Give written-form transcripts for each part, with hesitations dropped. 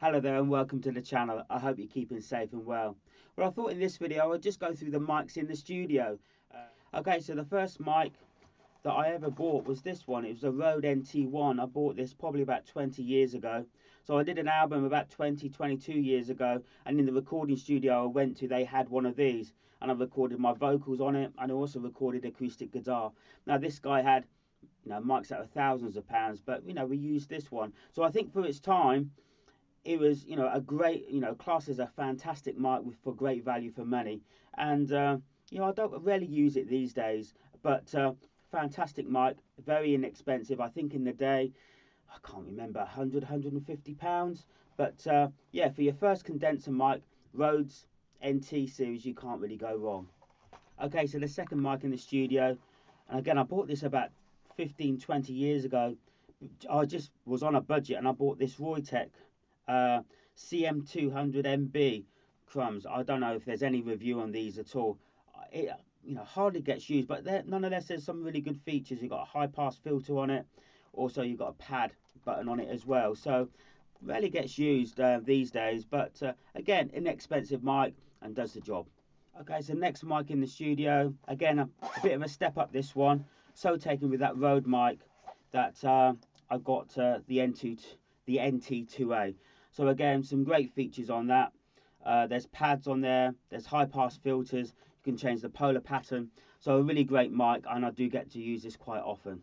Hello there and welcome to the channel. I hope you're keeping safe and well. Well, I thought in this video I'd just go through the mics in the studio. Okay, so the first mic that I ever bought was this one. It was a Rhodes NT1. I bought this probably about 20 years ago. So I did an album about 22 years ago, and in the recording studio I went to, they had one of these, and I recorded my vocals on it, and I also recorded acoustic guitar. Now this guy had, mics that were thousands of pounds, but we used this one. So I think for its time, it was, a great, class as a fantastic mic for great value for money. And, I don't really use it these days, but fantastic mic, very inexpensive. I think in the day, I can't remember, 150 pounds. But yeah, for your first condenser mic, Rhodes NT series, you can't really go wrong. Okay, so the second mic in the studio, and again, I bought this about 15-20 years ago. I just was on a budget and I bought this Roytech CM200 crumbs. I don't know if there's any review on these at all. It hardly gets used, but nonetheless there's some really good features. You've got a high pass filter on it, also you've got a pad button on it as well, so rarely gets used these days, but again, inexpensive mic and does the job. Okay, so next mic in the studio, again a bit of a step up this one. So taken with that Rode mic that I got the NT2A. So again, some great features on that. There's pads on there, there's high pass filters, you can change the polar pattern. So a really great mic, and I do get to use this quite often.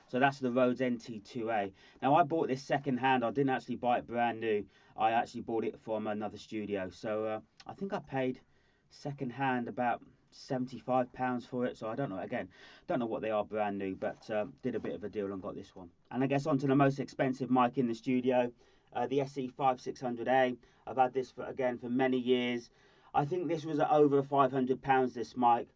So that's the Rhodes NT2A. Now I bought this second hand. I didn't actually buy it brand new. I actually bought it from another studio. So I think I paid second hand about £75 for it. So I don't know, again, don't know what they are brand new, but did a bit of a deal and got this one. And I guess onto the most expensive mic in the studio, the SE5600A. I've had this for many years. I think this was at over £500, this mic,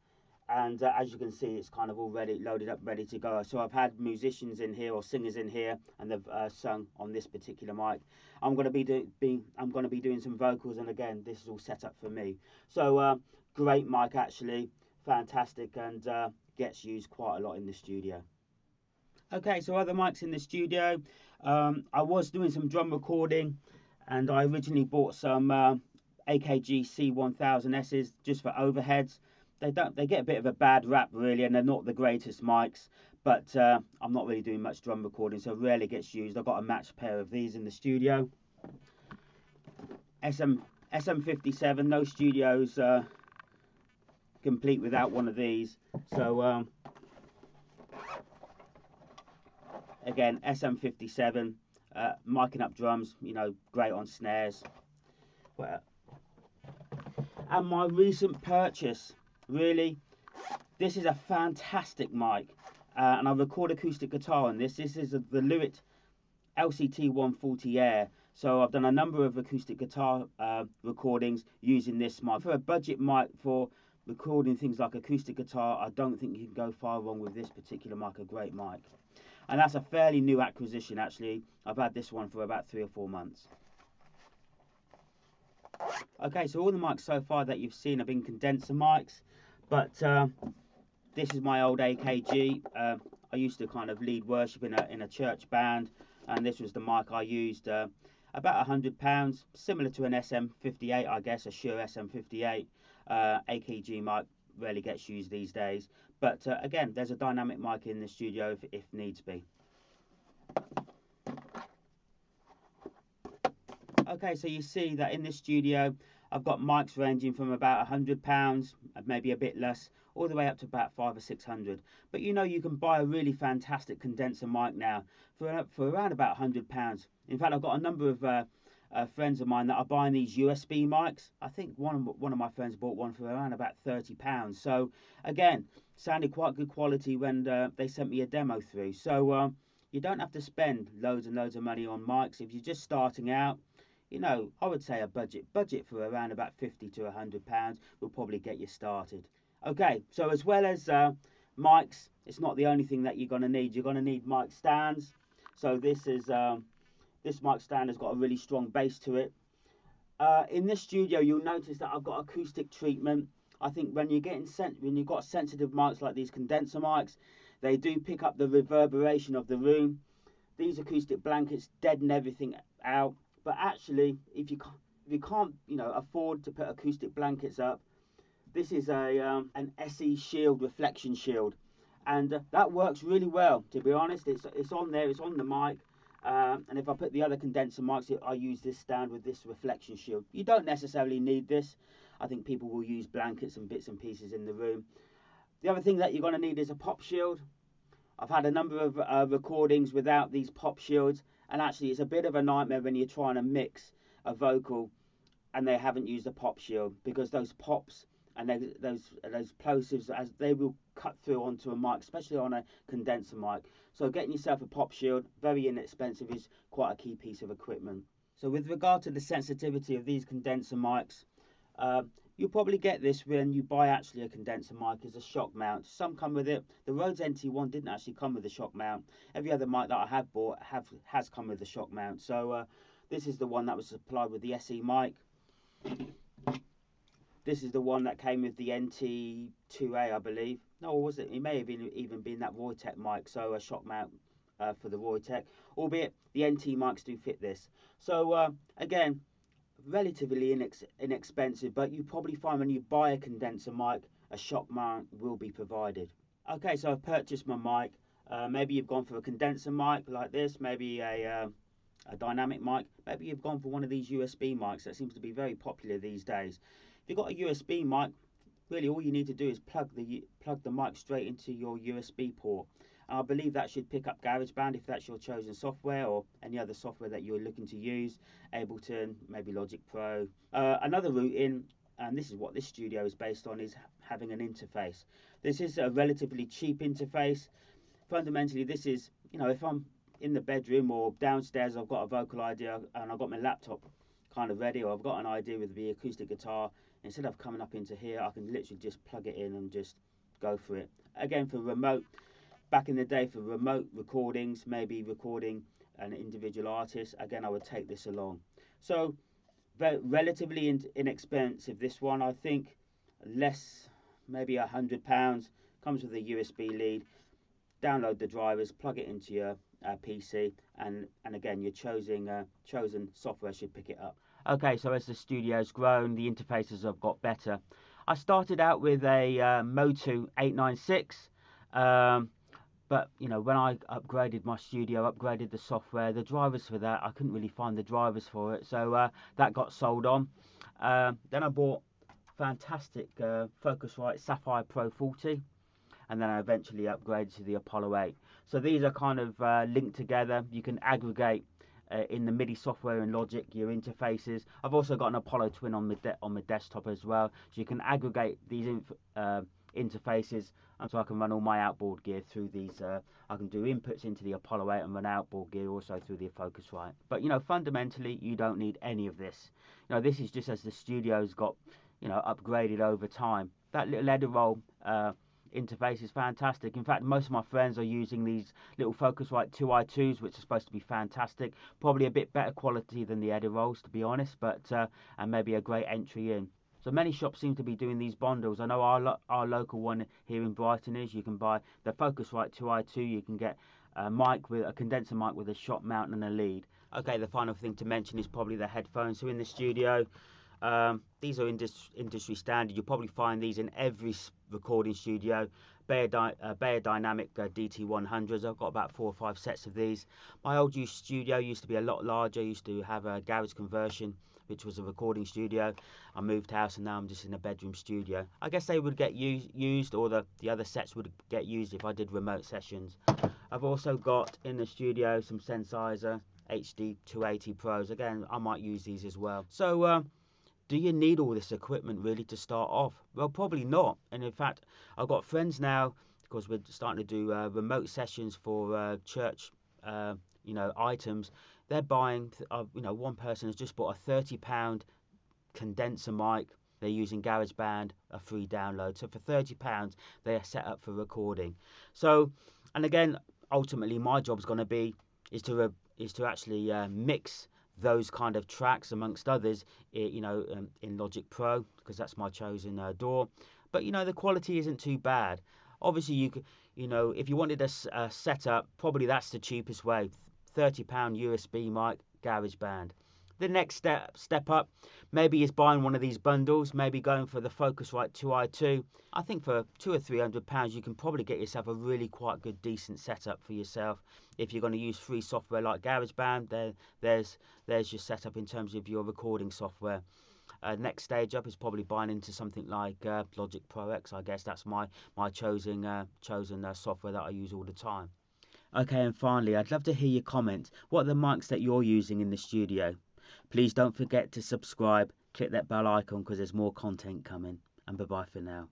and as you can see, it's kind of already loaded up, ready to go. So I've had musicians in here or singers in here, and they've sung on this particular mic. I'm going to be doing some vocals, and again, this is all set up for me. So great mic, actually, fantastic, and gets used quite a lot in the studio. Okay, so other mics in the studio. I was doing some drum recording, and I originally bought some AKG C1000Ss just for overheads. They get a bit of a bad rap really, and they're not the greatest mics, but I'm not really doing much drum recording, so rarely gets used. I've got a matched pair of these in the studio. SM57, no studios complete without one of these. So again, SM57, miking up drums, great on snares. And my recent purchase, really, this is a fantastic mic, and I record acoustic guitar on this. This is the Lewitt LCT140 Air. So I've done a number of acoustic guitar recordings using this mic. For a budget mic for recording things like acoustic guitar, I don't think you can go far wrong with this particular mic. A great mic. And that's a fairly new acquisition, actually. I've had this one for about 3 or 4 months. Okay, so all the mics so far that you've seen have been condenser mics, but this is my old AKG. I used to kind of lead worship in a church band, and this was the mic I used. About £100, similar to an SM58, I guess, a Shure SM58. AKG mic rarely gets used these days, but again, there's a dynamic mic in the studio if needs be. Okay, so you see that in this studio I've got mics ranging from about £100, maybe a bit less, all the way up to about 500 or 600. But you can buy a really fantastic condenser mic now for around about £100. In fact, I've got a number of friends of mine that are buying these USB mics. I think one of my friends bought one for around about £30. So again, sounded quite good quality when they sent me a demo through. So you don't have to spend loads and loads of money on mics if you're just starting out. I would say a budget for around about £50 to £100 will probably get you started. Okay, so as well as mics, it's not the only thing that you're going to need. You're going to need mic stands. So this mic stand has got a really strong bass to it. In this studio, you'll notice that I've got acoustic treatment. I think when you've got sensitive mics like these condenser mics, they do pick up the reverberation of the room. These acoustic blankets deaden everything out, But actually, if you can't, you know, afford to put acoustic blankets up, this is a an SE shield, reflection shield, and that works really well. To be honest, it's on there, it's on the mic. And if I put the other condenser mics, I use this stand with this reflection shield. You don't necessarily need this. I think people will use blankets and bits and pieces in the room. The other thing that you're going to need is a pop shield. I've had a number of recordings without these pop shields, and actually it's a bit of a nightmare when you're trying to mix a vocal and they haven't used a pop shield, because those pops and those plosives, as they will cut through onto a mic, especially on a condenser mic. So getting yourself a pop shield, very inexpensive, is quite a key piece of equipment. So with regard to the sensitivity of these condenser mics, you'll probably get this when you buy actually a condenser mic as a shock mount. Some come with it. The Rhodes NT1 didn't actually come with a shock mount. Every other mic that I have bought has come with a shock mount. So this is the one that was supplied with the SE mic. This is the one that came with the NT2A, I believe. No, was it? It may have even been that Roytech mic, so a shock mount for the Roytech. Albeit the NT mics do fit this. So again, relatively inexpensive, but you probably find when you buy a condenser mic, a shock mount will be provided. Okay, so I've purchased my mic. Maybe you've gone for a condenser mic like this, maybe a dynamic mic. Maybe you've gone for one of these USB mics that seems to be very popular these days. If you've got a USB mic, really all you need to do is plug the mic straight into your USB port. And I believe that should pick up GarageBand if that's your chosen software, or any other software that you're looking to use, Ableton, maybe Logic Pro. Another route in, and this is what this studio is based on, is having an interface. This is a relatively cheap interface. Fundamentally, this is, you know, if I'm in the bedroom or downstairs, I've got a vocal idea and I've got my laptop kind of ready, or I've got an idea with the acoustic guitar, instead of coming up into here, I can literally just plug it in and just go for it. Again, for remote, back in the day, for remote recordings, maybe recording an individual artist, again, I would take this along. So relatively inexpensive, this one. I think less, maybe £100. Comes with a USB lead. Download the drivers, plug it into your PC, and again, your chosen software should pick it up. Okay, so as the studio's grown, the interfaces have got better. I started out with a Motu 896, but you know, when I upgraded my studio, upgraded the software, the drivers for that, I couldn't really find the drivers for it, so that got sold on. Then I bought fantastic Focusrite Saffire Pro 40, and then I eventually upgraded to the Apollo 8. So these are kind of linked together. You can aggregate in the MIDI software and Logic your interfaces. I've also got an Apollo Twin on my desktop as well, so you can aggregate these interfaces, and so I can run all my outboard gear through these. I can do inputs into the Apollo 8 and run outboard gear also through the Focusrite. But you know, fundamentally, you don't need any of this. You know, this is just as the studio's got, you know, upgraded over time. That little Edirol interface is fantastic. In fact, most of my friends are using these little Focusrite 2i2s, which are supposed to be fantastic. Probably a bit better quality than the Edirols, to be honest, but and maybe a great entry in. So many shops seem to be doing these bundles. I know our local one here in Brighton is. You can buy the Focusrite 2i2. You can get a mic with a condenser mic with a shock mount and a lead. Okay, the final thing to mention is probably the headphones. So in the studio, these are industry standard. You'll probably find these in every recording studio. Bayer Dynamic DT100s. I've got about 4 or 5 sets of these. My old studio used to be a lot larger. I used to have a garage conversion, which was a recording studio. I moved house and now I'm just in a bedroom studio. I guess they would get used, or the other sets would get used if I did remote sessions. I've also got in the studio some Sennheiser HD 280 Pros. Again, I might use these as well. So do you need all this equipment really to start off? Well, probably not. And in fact, I've got friends now, because we're starting to do remote sessions for church, you know, items. They're buying, you know, one person has just bought a £30 condenser mic. They're using GarageBand, a free download. So for £30, they are set up for recording. So, and again, ultimately, my job's going to be is to actually mix those kind of tracks amongst others, you know, in Logic Pro, because that's my chosen DAW. But you know, the quality isn't too bad. Obviously, you know, if you wanted a setup, probably that's the cheapest way. £30 USB mic, GarageBand. The next step up maybe is buying one of these bundles, maybe going for the Focusrite 2i2. I think for £200 or £300 you can probably get yourself a really quite good decent setup for yourself. If you're going to use free software like GarageBand, there's your setup in terms of your recording software. Next stage up is probably buying into something like Logic Pro X. I guess that's my chosen software that I use all the time. Okay, and finally, I'd love to hear your comments. What are the mics that you're using in the studio? Please don't forget to subscribe, click that bell icon because there's more content coming. And bye-bye for now.